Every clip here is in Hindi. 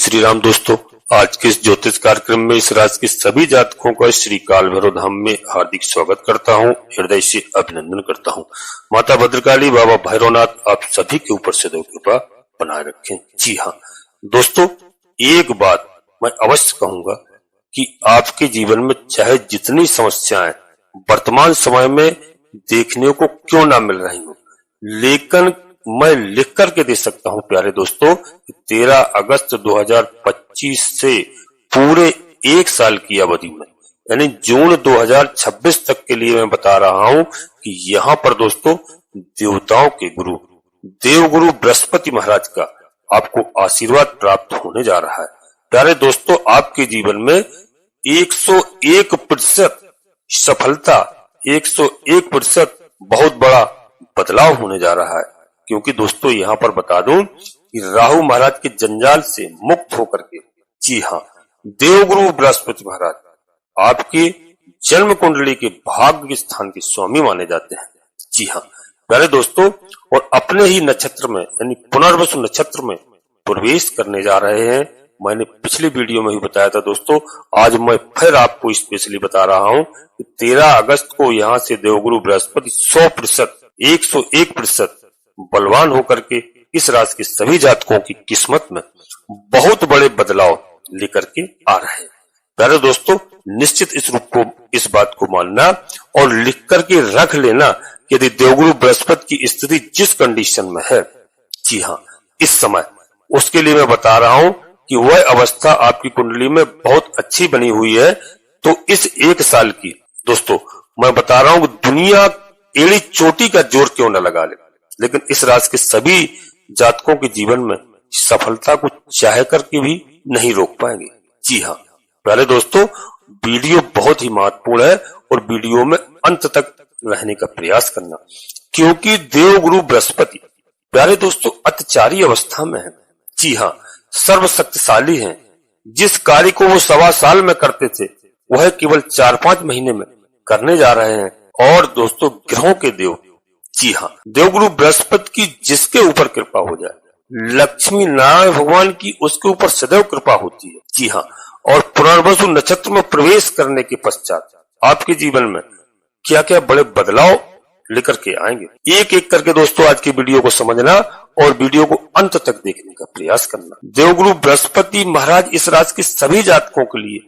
श्री राम दोस्तों, आज के इस ज्योतिष कार्यक्रम में इस राशि के सभी जातकों का श्री काल भैरव धाम में हार्दिक स्वागत करता हूं, हृदय से अभिनंदन करता हूं। माता भद्रकाली, बाबा भैरवनाथ आप सभी के ऊपर सदैव कृपा बनाए रखें। जी हाँ दोस्तों, एक बात मैं अवश्य कहूंगा कि आपके जीवन में चाहे जितनी समस्याएं वर्तमान समय में देखने को क्यों ना मिल रही हो, लेकिन मैं लिख करके दे सकता हूं प्यारे दोस्तों, 13 अगस्त 2025 से पूरे एक साल की अवधि में यानी जून 2026 तक के लिए मैं बता रहा हूं कि यहाँ पर दोस्तों देवताओं के गुरु देवगुरु बृहस्पति महाराज का आपको आशीर्वाद प्राप्त होने जा रहा है। प्यारे दोस्तों, आपके जीवन में 101% सफलता, 101% बहुत बड़ा बदलाव होने जा रहा है। क्योंकि दोस्तों यहाँ पर बता दूं कि राहु महाराज के जंजाल से मुक्त होकर के, जी हाँ, देवगुरु बृहस्पति महाराज आपके जन्म कुंडली के भाग्य स्थान के स्वामी माने जाते हैं। जी हाँ प्यारे दोस्तों, और अपने ही नक्षत्र में यानी पुनर्वसु नक्षत्र में प्रवेश करने जा रहे हैं। मैंने पिछले वीडियो में ही बताया था दोस्तों, आज मैं फिर आपको स्पेशली बता रहा हूं कि 13 अगस्त को यहाँ से देवगुरु बृहस्पति 100%, 101% बलवान होकर के इस राशि के सभी जातकों की किस्मत में बहुत बड़े बदलाव लेकर के आ रहे हैं। प्यारे दोस्तों, निश्चित इस बात को मानना और लिख करके रख लेना कि यदि देवगुरु बृहस्पति की स्थिति जिस कंडीशन में है, जी हाँ, इस समय उसके लिए मैं बता रहा हूं कि वह अवस्था आपकी कुंडली में बहुत अच्छी बनी हुई है। तो इस एक साल की दोस्तों मैं बता रहा हूं कि दुनिया एड़ी चोटी का जोर क्यों न लगा ले, लेकिन इस राशि के सभी जातकों के जीवन में सफलता को चाह करके भी नहीं रोक पाएंगे। जी हाँ प्यारे दोस्तों, वीडियो बहुत ही महत्वपूर्ण है और वीडियो में अंत तक रहने का प्रयास करना, क्योंकि देवगुरु बृहस्पति प्यारे दोस्तों अत्याचारी अवस्था में है। जी हाँ, सर्वशक्तिशाली हैं। जिस कार्य को वो 1.25 साल में करते थे वह केवल 4-5 महीने में करने जा रहे हैं। और दोस्तों ग्रहों के देव, जी हाँ, देवगुरु बृहस्पति की जिसके ऊपर कृपा हो जाए, लक्ष्मी नारायण भगवान की उसके ऊपर सदैव कृपा होती है। जी हाँ, और पुनर्वसु नक्षत्र में प्रवेश करने के पश्चात आपके जीवन में क्या क्या बड़े बदलाव लेकर के आएंगे, एक एक करके दोस्तों आज की वीडियो को समझना और वीडियो को अंत तक देखने का प्रयास करना। देवगुरु बृहस्पति महाराज इस राशि के सभी जातकों के लिए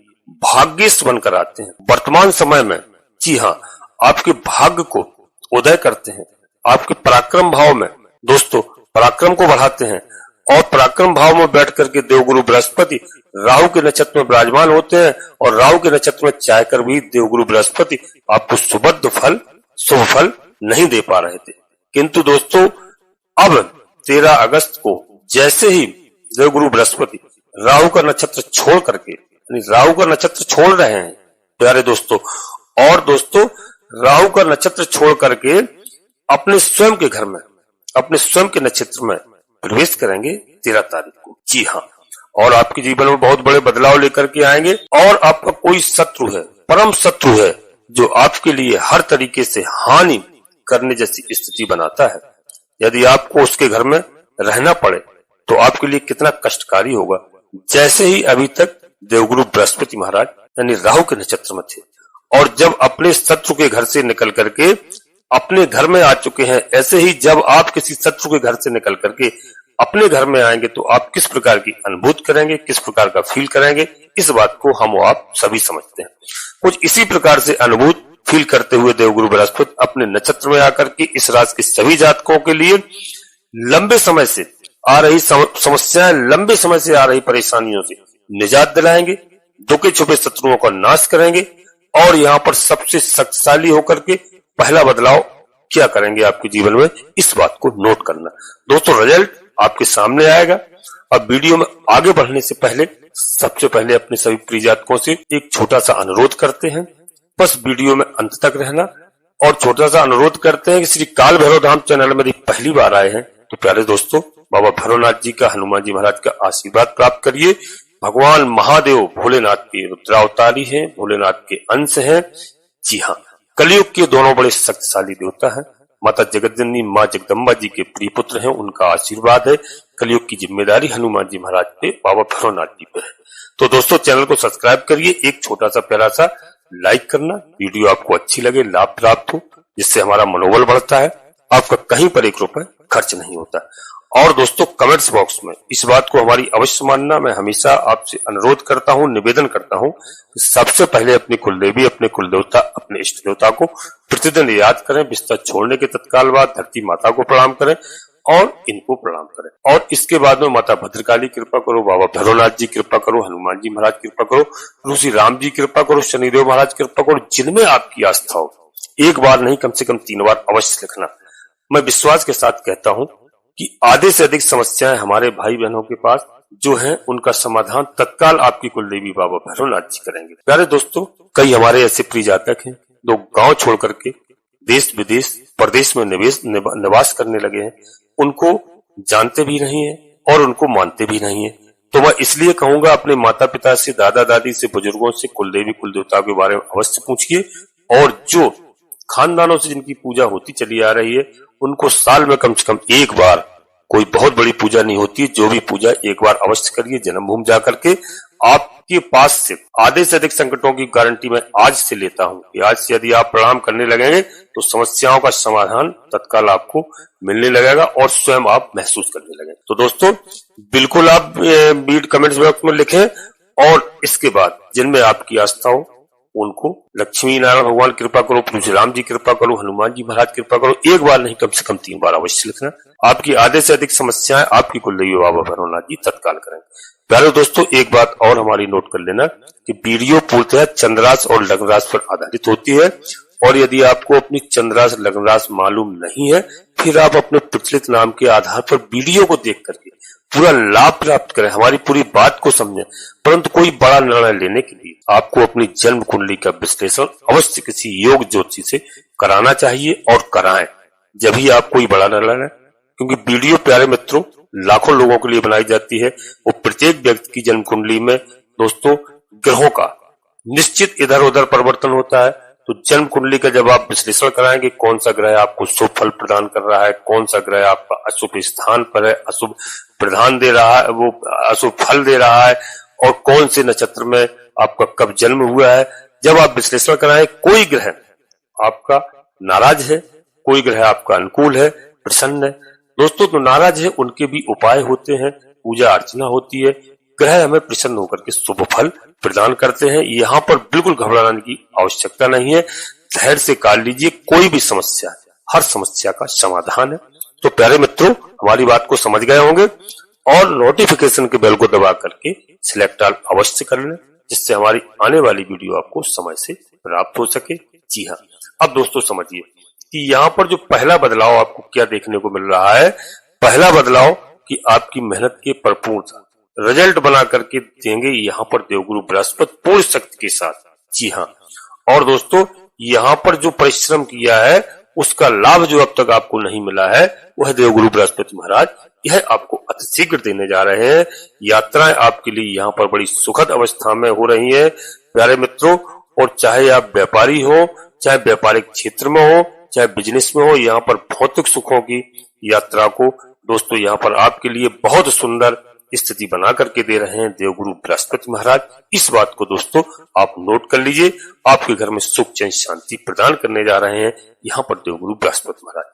भाग्यश बनकर आते हैं वर्तमान समय में। जी हाँ, आपके भाग्य को उदय करते हैं, आपके पराक्रम भाव में दोस्तों पराक्रम को बढ़ाते हैं। और पराक्रम भाव में बैठ करके देवगुरु बृहस्पति राहु के नक्षत्र में विराजमान होते हैं और राहु के नक्षत्र में चाहकर भी देवगुरु बृहस्पति आपको शुभ फल नहीं दे पा रहे थे। किंतु दोस्तों अब 13 अगस्त को जैसे ही देवगुरु बृहस्पति राहु का नक्षत्र छोड़ करके, राहु का नक्षत्र छोड़ रहे हैं प्यारे दोस्तों, और दोस्तों राहु का नक्षत्र छोड़ करके अपने स्वयं के घर में, अपने स्वयं के नक्षत्र में प्रवेश करेंगे 13 तारीख को। जी हाँ, और आपके जीवन में बहुत बड़े बदलाव लेकर के आएंगे। और आपका कोई शत्रु है, परम शत्रु है, जो आपके लिए हर तरीके से हानि करने जैसी स्थिति बनाता है, यदि आपको उसके घर में रहना पड़े तो आपके लिए कितना कष्टकारी होगा। जैसे ही अभी तक देवगुरु बृहस्पति महाराज यानी राहु के नक्षत्र में थे और जब अपने शत्रु के घर से निकल करके अपने घर में आ चुके हैं, ऐसे ही जब आप किसी शत्रु के घर से निकल करके अपने घर में आएंगे तो आप किस प्रकार की अनुभूति करेंगे, किस प्रकार का फील करेंगे, इस बात को हम आप सभी समझते हैं। कुछ इसी प्रकार से अनुभूति फील करते हुए देवगुरु बृहस्पति अपने नक्षत्र में आकर के इस राशि के सभी जातकों के लिए लंबे समय से आ रही समस्याएं, लंबे समय से आ रही परेशानियों से निजात दिलाएंगे, दुखे छुपे शत्रुओं का नाश करेंगे और यहाँ पर सबसे शक्तिशाली होकर के पहला बदलाव क्या करेंगे आपके जीवन में, इस बात को नोट करना दोस्तों। रिजल्ट आपके सामने आएगा। अब वीडियो में आगे बढ़ने से पहले सबसे पहले अपने सभी प्रिय जातकों से एक छोटा सा अनुरोध करते हैं, बस वीडियो में अंत तक रहना और छोटा सा अनुरोध करते हैं कि श्री काल भैरव धाम चैनल में पहली बार आए हैं तो प्यारे दोस्तों बाबा भैरवनाथ जी का, हनुमान जी महाराज का आशीर्वाद प्राप्त करिए। भगवान महादेव भोलेनाथ के रुद्रावतारी हैं, भोलेनाथ के अंश हैं। जी हाँ, कलयुग के दोनों बड़े शक्तिशाली देवता हैं माता जगतजननी माँ जगदम्बा जी के प्रिय पुत्र हैं, उनका आशीर्वाद है। कलयुग की जिम्मेदारी हनुमान जी महाराज पे, बाबा भैरवनाथ जी पे है। तो दोस्तों चैनल को सब्सक्राइब करिए, एक छोटा सा प्यारा सा लाइक करना, वीडियो आपको अच्छी लगे, लाभ प्राप्त हो, जिससे हमारा मनोबल बढ़ता है। आपका कहीं पर 1 रुपए खर्च नहीं होता। और दोस्तों कमेंट्स बॉक्स में इस बात को हमारी अवश्य मानना, मैं हमेशा आपसे अनुरोध करता हूं, निवेदन करता हूं, सबसे पहले अपनी कुलदेवी, अपने कुलदेवता, अपने इष्ट देवता को प्रतिदिन याद करें। बिस्तर छोड़ने के तत्काल बाद धरती माता को प्रणाम करें और इनको प्रणाम करें। और इसके बाद में माता भद्रकाली कृपा करो, बाबा भैरवनाथ जी कृपा करो, हनुमान जी महाराज कृपा करो, ऋषि राम जी कृपा करो, शनिदेव महाराज कृपा करो, जिनमें आपकी आस्था हो। एक बार नहीं, कम से कम 3 बार अवश्य लिखना। मैं विश्वास के साथ कहता हूं कि आधे से अधिक समस्याएं हमारे भाई बहनों के पास जो हैं, उनका समाधान तत्काल आपकी कुलदेवी बाबा भैरवनाथ जी करेंगे। प्यारे दोस्तों, कई हमारे ऐसे प्रिय जातक हैं जो गांव छोड़ करके देश विदेश प्रदेश में निवास करने लगे हैं, उनको जानते भी नहीं है और उनको मानते भी नहीं है। तो मैं इसलिए कहूंगा, अपने माता पिता से, दादा दादी से, बुजुर्गों से कुलदेवी कुलदेवता के बारे में अवश्य पूछिए। और जो खानदानों से जिनकी पूजा होती चली आ रही है, उनको साल में कम से कम 1 बार, कोई बहुत बड़ी पूजा नहीं होती, जो भी पूजा 1 बार अवश्य करिए जन्मभूमि जाकर के। आपके पास से आधे से अधिक संकटों की गारंटी मैं आज से लेता हूं कि आज से यदि आप प्रणाम करने लगेंगे तो समस्याओं का समाधान तत्काल आपको मिलने लगेगा और स्वयं आप महसूस करने लगेंगे। तो दोस्तों बिल्कुल आप कमेंट्स बॉक्स में लिखें। और इसके बाद जिनमें आपकी आस्था हो उनको लक्ष्मी नारायण भगवान कृपा करो, प्रभु राम जी कृपा करो, हनुमान जी महाराज कृपा करो, 1 बार नहीं कम से कम 3 बार अवश्य लिखना। आपकी आधे से अधिक समस्याएं आपकी कुलदेवी बाबा भैरवनाथ जी तत्काल करेंगे। प्यारे दोस्तों, एक बात और हमारी नोट कर लेना कि वीडियो पूर्णतः चंद्रास और लग्न राशि पर आधारित होती है। और यदि आपको अपनी चंद्रास लग्न राशि मालूम नहीं है, फिर आप अपने प्रचलित नाम के आधार पर वीडियो को देख करके पूरा लाभ प्राप्त करें, हमारी पूरी बात को समझें। परंतु कोई बड़ा निर्णय लेने के लिए आपको अपनी जन्म कुंडली का विश्लेषण अवश्य किसी योग ज्योतिषी से कराना चाहिए और कराएं, जब ही आप कोई बड़ा निर्णय लें। क्योंकि वीडियो प्यारे मित्रों लाखों लोगों के लिए बनाई जाती है। वो प्रत्येक व्यक्ति की जन्म कुंडली में दोस्तों ग्रहों का निश्चित इधर उधर परिवर्तन होता है। तो जन्म कुंडली का जब आप विश्लेषण कराएंगे, कौन सा ग्रह आपको शुभ फल प्रदान कर रहा है, कौन सा ग्रह आपका अशुभ स्थान पर है, अशुभ प्रदान दे रहा है, वो अशुभ फल दे रहा है, और कौन से नक्षत्र में आपका कब जन्म हुआ है, जब आप विश्लेषण कराएं, कोई ग्रह आपका नाराज है, कोई ग्रह आपका अनुकूल है, प्रसन्न है। दोस्तों तो नाराज है उनके भी उपाय होते हैं, पूजा अर्चना होती है, ग्रह हमें प्रसन्न होकर के शुभ फल प्रदान करते हैं। यहाँ पर बिल्कुल घबराने की आवश्यकता नहीं है, धैर्य से काट लीजिए। कोई भी समस्या, हर समस्या का समाधान है। तो प्यारे मित्रों, हमारी बात को समझ गए होंगे और नोटिफिकेशन के बेल को दबा करके सिलेक्ट ऑल अवश्य कर लें, जिससे हमारी आने वाली वीडियो आपको समय से प्राप्त हो सके। जी हाँ, अब दोस्तों समझिए कि यहाँ पर जो पहला बदलाव आपको क्या देखने को मिल रहा है। पहला बदलाव कि आपकी मेहनत के भरपूर रिजल्ट बना करके देंगे यहाँ पर देवगुरु बृहस्पति पूर्ण शक्ति के साथ। जी हाँ, और दोस्तों यहाँ पर जो परिश्रम किया है उसका लाभ जो अब तक आपको नहीं मिला है, वह देवगुरु बृहस्पति महाराज यह आपको अतिशीघ्र देने जा रहे हैं। यात्राएं आपके लिए यहाँ पर बड़ी सुखद अवस्था में हो रही है प्यारे मित्रों। और चाहे आप व्यापारी हो, चाहे व्यापारिक क्षेत्र में हो, चाहे बिजनेस में हो, यहाँ पर भौतिक सुखों की यात्रा को दोस्तों यहाँ पर आपके लिए बहुत सुंदर स्थिति बना करके दे रहे हैं देवगुरु बृहस्पति महाराज। इस बात को दोस्तों आप नोट कर लीजिए, आपके घर में सुख चैन शांति प्रदान करने जा रहे हैं यहाँ पर देवगुरु बृहस्पति महाराज।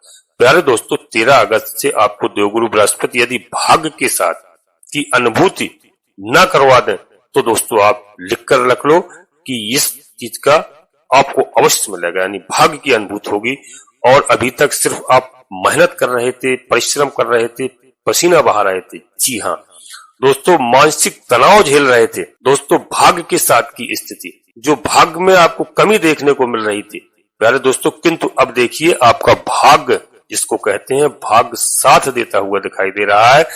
प्यारे दोस्तों 13 अगस्त से आपको देवगुरु बृहस्पति यदि भाग्य के साथ की अनुभूति न करवा दें तो दोस्तों आप लिख कर रख लो कि इस चीज का आपको अवश्य मिलेगा, यानी भाग्य की अनुभूति होगी। और अभी तक सिर्फ आप मेहनत कर रहे थे, परिश्रम कर रहे थे, पसीना बहा रहे थे, जी हाँ दोस्तों, मानसिक तनाव झेल रहे थे दोस्तों, भाग्य के साथ की स्थिति जो भाग्य में आपको कमी देखने को मिल रही थी प्यारे दोस्तों, किंतु अब देखिए आपका भाग्य जिसको कहते हैं भाग्य साथ देता हुआ दिखाई दे रहा है।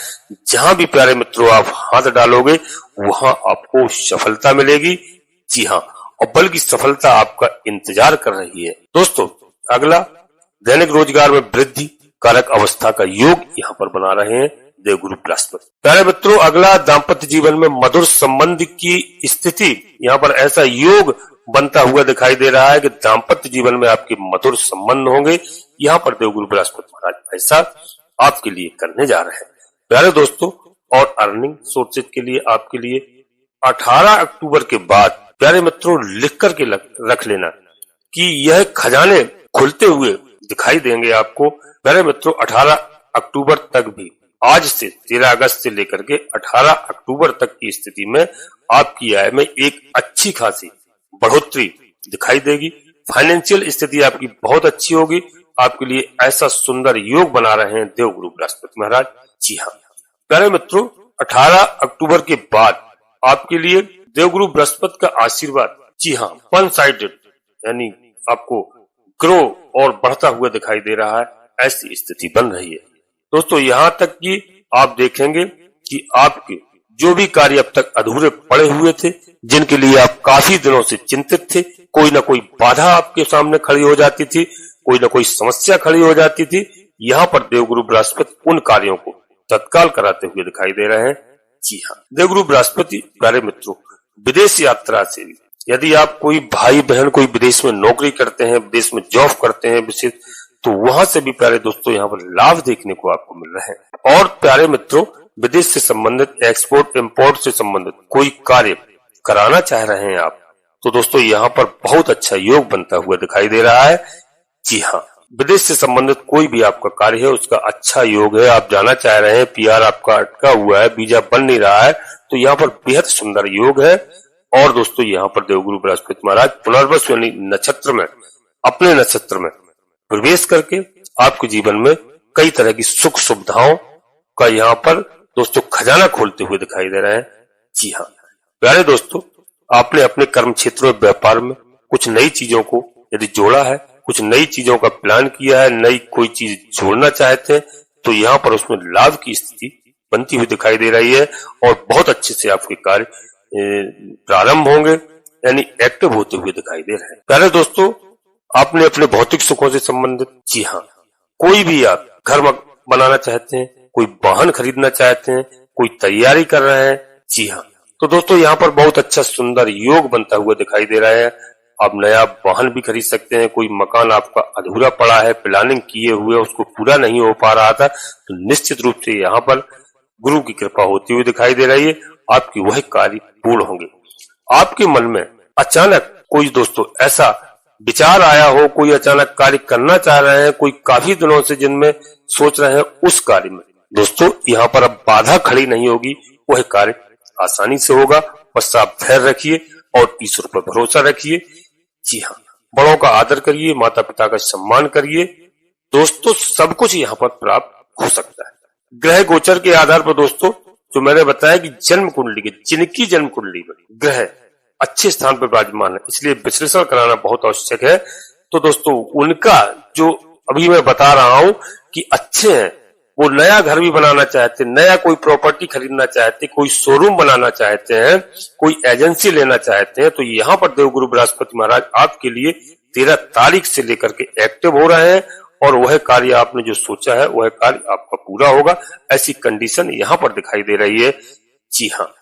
जहां भी प्यारे मित्रों आप हाथ डालोगे वहां आपको सफलता मिलेगी। जी हाँ, और बल्कि सफलता आपका इंतजार कर रही है। दोस्तों अगला दैनिक रोजगार में वृद्धि कारक अवस्था का योग यहाँ पर बना रहे हैं देवगुरु बृहस्पति। प्यारे मित्रों अगला दाम्पत्य जीवन में मधुर संबंध की स्थिति, यहाँ पर ऐसा योग बनता हुआ दिखाई दे रहा है कि दाम्पत्य जीवन में आपके मधुर संबंध होंगे। यहाँ पर देवगुरु बृहस्पति महाराज ऐसा आपके लिए करने जा रहे हैं प्यारे दोस्तों। और अर्निंग सोर्सेज के लिए आपके लिए 18 अक्टूबर के बाद प्यारे मित्रों लिख करके रख लेना कि यह खजाने खुलते हुए दिखाई देंगे आपको प्यारे मित्रों। 18 अक्टूबर तक भी, आज से 13 अगस्त से लेकर के 18 अक्टूबर तक की स्थिति में आपकी आय में एक अच्छी खासी बढ़ोतरी दिखाई देगी। फाइनेंशियल स्थिति आपकी बहुत अच्छी होगी। आपके लिए ऐसा सुंदर योग बना रहे हैं देवगुरु बृहस्पति महाराज। जी हाँ प्यारे मित्रों, 18 अक्टूबर के बाद आपके लिए देवगुरु बृहस्पति का आशीर्वाद, जी हाँ, वन साइडेड यानी आपको ग्रो और बढ़ता हुआ दिखाई दे रहा है, ऐसी स्थिति बन रही है दोस्तों। यहाँ तक कि आप देखेंगे कि आपके जो भी कार्य अब तक अधूरे पड़े हुए थे, जिनके लिए आप काफी दिनों से चिंतित थे, कोई ना कोई बाधा आपके सामने खड़ी हो जाती थी, कोई ना कोई समस्या खड़ी हो जाती थी, यहाँ पर देवगुरु बृहस्पति उन कार्यों को तत्काल कराते हुए दिखाई दे रहे हैं। जी हाँ देवगुरु बृहस्पति प्यारे मित्रों, विदेश यात्रा से यदि आप कोई भाई बहन कोई विदेश में नौकरी करते हैं, विदेश में जॉब करते हैं विशेष, तो वहां से भी प्यारे दोस्तों यहाँ पर लाभ देखने को आपको मिल रहे हैं। और प्यारे मित्रों, विदेश से संबंधित, एक्सपोर्ट इंपोर्ट से संबंधित कोई कार्य कराना चाह रहे हैं आप, तो दोस्तों यहाँ पर बहुत अच्छा योग बनता हुआ दिखाई दे रहा है। जी हाँ, विदेश से संबंधित कोई भी आपका कार्य है उसका अच्छा योग है। आप जाना चाह रहे हैं, पीआर आपका अटका हुआ है, वीजा बन नहीं रहा है, तो यहाँ पर बेहद सुंदर योग है। और दोस्तों यहाँ पर देवगुरु बृहस्पति महाराज पुनर्वसु यानी नक्षत्र में, अपने नक्षत्र में प्रवेश करके आपके जीवन में कई तरह की सुख सुविधाओं का यहाँ पर दोस्तों खजाना खोलते हुए दिखाई दे रहे हैं। जी हाँ प्यारे दोस्तों, आपने अपने कर्म क्षेत्रों में, व्यापार में कुछ नई चीजों को यदि जोड़ा है, कुछ नई चीजों का प्लान किया है, नई कोई चीज जोड़ना चाहते हैं, तो यहाँ पर उसमें लाभ की स्थिति बनती हुई दिखाई दे रही है और बहुत अच्छे से आपके कार्य प्रारंभ होंगे यानी एक्टिव होते हुए दिखाई दे रहे हैं। प्यारे दोस्तों, आपने अपने भौतिक सुखों से संबंधित, जी हाँ, कोई भी आप घर बनाना चाहते हैं, कोई वाहन खरीदना चाहते हैं, कोई तैयारी कर रहे हैं, जी हाँ, तो दोस्तों यहाँ पर बहुत अच्छा सुंदर योग बनता हुआ दिखाई दे रहा है। आप नया वाहन भी खरीद सकते हैं। कोई मकान आपका अधूरा पड़ा है, प्लानिंग किए हुए उसको पूरा नहीं हो पा रहा था, तो निश्चित रूप से यहाँ पर गुरु की कृपा होती हुई दिखाई दे रही है। आपकी वह कार्य पूर्ण होंगे। आपके मन में अचानक कोई दोस्तों ऐसा विचार आया हो, कोई अचानक कार्य करना चाह रहे हैं, कोई काफी दिनों से जिनमें सोच रहे हैं, उस कार्य में दोस्तों यहाँ पर अब बाधा खड़ी नहीं होगी, वह कार्य आसानी से होगा। बस आप धैर्य रखिए और ईश्वर पर भरोसा रखिए। जी हाँ, बड़ों का आदर करिए, माता पिता का सम्मान करिए। दोस्तों सब कुछ यहाँ पर प्राप्त हो सकता है। ग्रह गोचर के आधार पर दोस्तों, जो मैंने बताया कि जन्म कुंडली के, जिनकी जन्म कुंडली में ग्रह अच्छे स्थान पर विराजमान है, इसलिए विश्लेषण कराना बहुत आवश्यक है। तो दोस्तों उनका जो अभी मैं बता रहा हूं कि अच्छे हैं, वो नया घर भी बनाना चाहते हैं, नया कोई प्रॉपर्टी खरीदना चाहते हैं, कोई शोरूम बनाना चाहते हैं, कोई एजेंसी लेना चाहते हैं, तो यहाँ पर देवगुरु बृहस्पति महाराज आपके लिए 13 तारीख से लेकर के एक्टिव हो रहे हैं और वह कार्य आपने जो सोचा है वह कार्य आपका पूरा होगा, ऐसी कंडीशन यहाँ पर दिखाई दे रही है। जी हाँ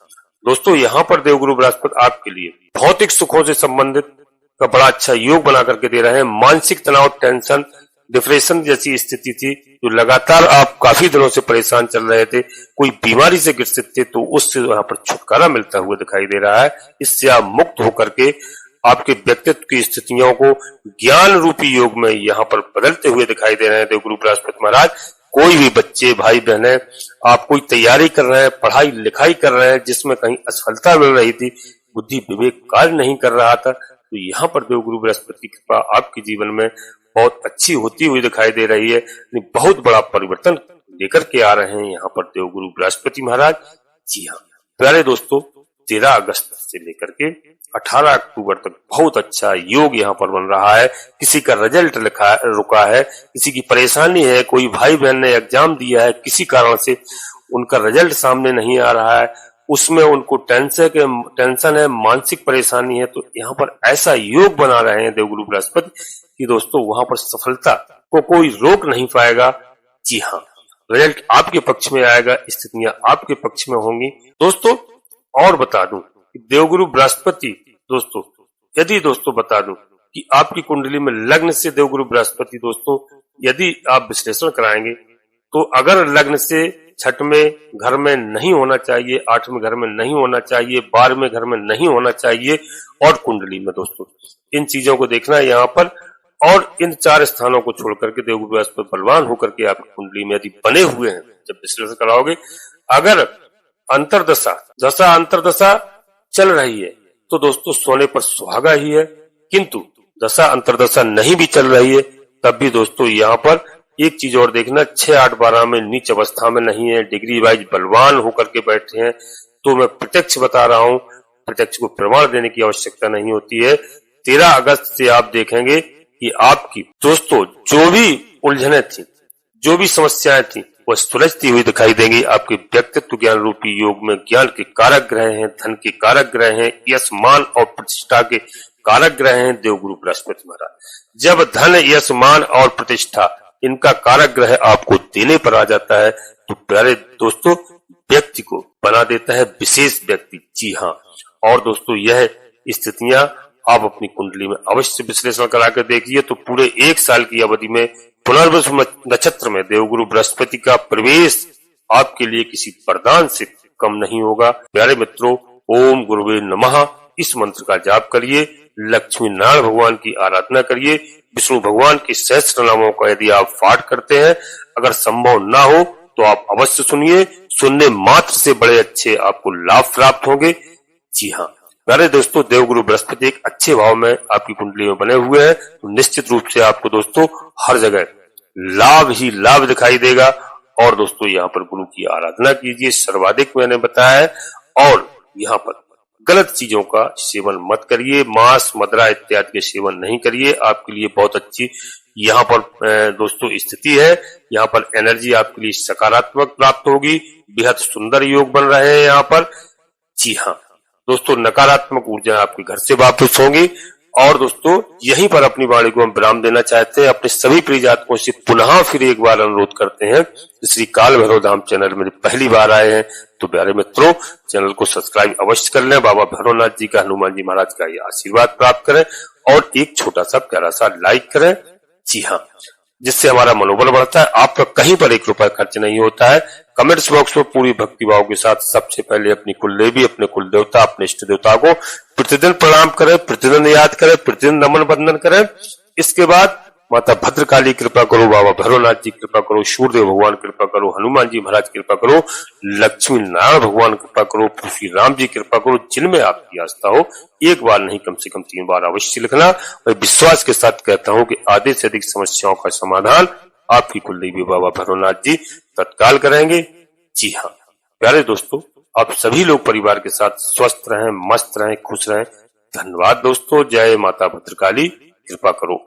दोस्तों, यहाँ पर देवगुरु बृहस्पति आपके लिए भौतिक सुखों से संबंधित का बड़ा अच्छा योग बना करके दे रहे हैं। मानसिक तनाव, टेंशन, डिप्रेशन जैसी स्थिति थी, जो लगातार आप काफी दिनों से परेशान चल रहे थे, कोई बीमारी से ग्रसित थे, तो उससे यहाँ पर छुटकारा मिलता हुआ दिखाई दे रहा है। इससे आप मुक्त होकर के आपके व्यक्तित्व की स्थितियों को ज्ञान रूपी योग में यहाँ पर बदलते हुए दिखाई दे रहे हैं देवगुरु बृहस्पति महाराज। कोई भी बच्चे, भाई बहने, आप कोई तैयारी कर रहे हैं, पढ़ाई लिखाई कर रहे हैं, जिसमें कहीं असफलता मिल रही थी, बुद्धि विवेक कार्य नहीं कर रहा था, तो यहाँ पर देवगुरु बृहस्पति की कृपा आपके जीवन में बहुत अच्छी होती हुई दिखाई दे रही है। बहुत बड़ा परिवर्तन लेकर के आ रहे हैं यहाँ पर देवगुरु बृहस्पति महाराज। जी हाँ प्यारे दोस्तों, 13 अगस्त से लेकर के 18 अक्टूबर तक बहुत अच्छा योग यहाँ पर बन रहा है। किसी का रिजल्ट रुका है, किसी की परेशानी है, कोई भाई बहन ने एग्जाम दिया है, किसी कारण से उनका रिजल्ट सामने नहीं आ रहा है, उसमें उनको टेंशन है, मानसिक परेशानी है, तो यहाँ पर ऐसा योग बना रहे हैं देवगुरु बृहस्पति कि दोस्तों वहां पर सफलता को कोई रोक नहीं पाएगा। जी हाँ, रिजल्ट आपके पक्ष में आएगा, स्थितियां आपके पक्ष में होंगी दोस्तों। और बता दूं कि देवगुरु बृहस्पति दोस्तों यदि दोस्तों बता दूं कि आपकी कुंडली में लग्न से देवगुरु बृहस्पति दोस्तों यदि आप विश्लेषण कराएंगे तो अगर लग्न से छठवें घर में नहीं होना चाहिए, आठवें घर में नहीं होना चाहिए, 12वें घर में नहीं होना चाहिए और कुंडली में दोस्तों इन चीजों को देखना है यहाँ पर। और इन 4 स्थानों को छोड़ करके देवगुरु बृहस्पति बलवान होकर के आपकी कुंडली में यदि बने हुए हैं, जब विश्लेषण कराओगे अगर अंतरदशा दशा अंतरदशा चल रही है तो दोस्तों सोने पर सुहागा ही है, किंतु दशा अंतरदशा नहीं भी चल रही है तब भी दोस्तों यहाँ पर एक चीज और देखना, 6, 8, 12 में नीच अवस्था में नहीं है, डिग्री वाइज बलवान होकर के बैठे हैं। तो मैं प्रत्यक्ष बता रहा हूं, प्रत्यक्ष को प्रमाण देने की आवश्यकता नहीं होती है। 13 अगस्त से आप देखेंगे कि आपकी दोस्तों जो भी उलझने थी, जो भी समस्याएं थी वह सुलझती हुई दिखाई देंगी। आपके व्यक्तित्व ज्ञान रूपी योग में ज्ञान के कारक ग्रह हैं, धन के कारक ग्रह हैं, यश मान और प्रतिष्ठा के कारक ग्रह हैं देवगुरु बृहस्पति महाराज। जब धन, यश, मान और प्रतिष्ठा इनका कारक ग्रह आपको देने पर आ जाता है तो प्यारे दोस्तों व्यक्ति को बना देता है विशेष व्यक्ति। जी हाँ, और दोस्तों यह स्थितियां आप अपनी कुंडली में अवश्य विश्लेषण करा कर देखिए तो पूरे 1 साल की अवधि में पुनर्वसु नक्षत्र में देवगुरु बृहस्पति का प्रवेश आपके लिए किसी वरदान से कम नहीं होगा। प्यारे मित्रों, ओम गुरुवे नमः इस मंत्र का जाप करिए, लक्ष्मी नारायण भगवान की आराधना करिए, विष्णु भगवान के सहस्त्र नामों का यदि आप पाठ करते हैं, अगर संभव ना हो तो आप अवश्य सुनिए, सुनने मात्र से बड़े अच्छे आपको लाभ प्राप्त होंगे। जी हाँ प्यारे दोस्तों, देवगुरु बृहस्पति एक अच्छे भाव में आपकी कुंडली में बने हुए हैं तो निश्चित रूप से आपको दोस्तों हर जगह लाभ ही लाभ दिखाई देगा। और दोस्तों यहाँ पर गुरु की आराधना कीजिए, सर्वाधिक मैंने बताया है। और यहाँ पर गलत चीजों का सेवन मत करिए, मांस, मदिरा इत्यादि के सेवन नहीं करिए, आपके लिए बहुत अच्छी यहाँ पर दोस्तों स्थिति है। यहाँ पर एनर्जी आपके लिए सकारात्मक प्राप्त होगी, बेहद सुंदर योग बन रहे हैं यहाँ पर। जी हाँ दोस्तों, नकारात्मक ऊर्जा आपके घर से वापस होंगी। और दोस्तों यहीं पर अपनी वाणी को हम विराम देना चाहते हैं। अपने सभी प्रिय जातकों से पुनः फिर एक बार अनुरोध करते हैं, श्री काल भैरव धाम चैनल में पहली बार आए हैं तो प्यारे मित्रों चैनल को सब्सक्राइब अवश्य कर लें, बाबा भैरवनाथ जी का, हनुमान जी महाराज का ये आशीर्वाद प्राप्त करें और एक छोटा सा प्यारा सा लाइक करें। जी हाँ, जिससे हमारा मनोबल बढ़ता है। आपका कहीं पर 1 रुपया खर्च नहीं होता है। कमेंट्स बॉक्स में पूरी भक्तिभाव के साथ सबसे पहले अपनी कुल देवी, अपने कुल देवता, अपने इष्ट देवता को प्रतिदिन प्रणाम करें, प्रतिदिन याद करें, प्रतिदिन नमन बंदन करें। इसके बाद माता भद्रकाली कृपा करो, बाबा भैरवनाथ जी कृपा करो, सूर्यदेव भगवान कृपा करो, हनुमान जी महाराज कृपा करो, लक्ष्मी नारायण भगवान कृपा करो, श्री राम जी कृपा करो। जिनमें आपकी आस्था हो, एक बार नहीं कम से कम 3 बार अवश्य लिखना। मैं विश्वास के साथ कहता हूँ कि आधे से अधिक समस्याओं का समाधान आपकी कुलदेवी बाबा भैरवनाथ जी तत्काल करेंगे। जी हाँ प्यारे दोस्तों, आप सभी लोग परिवार के साथ स्वस्थ रहें, मस्त रहें, खुश रहें। धन्यवाद दोस्तों। जय माता भद्रकाली, कृपा करो।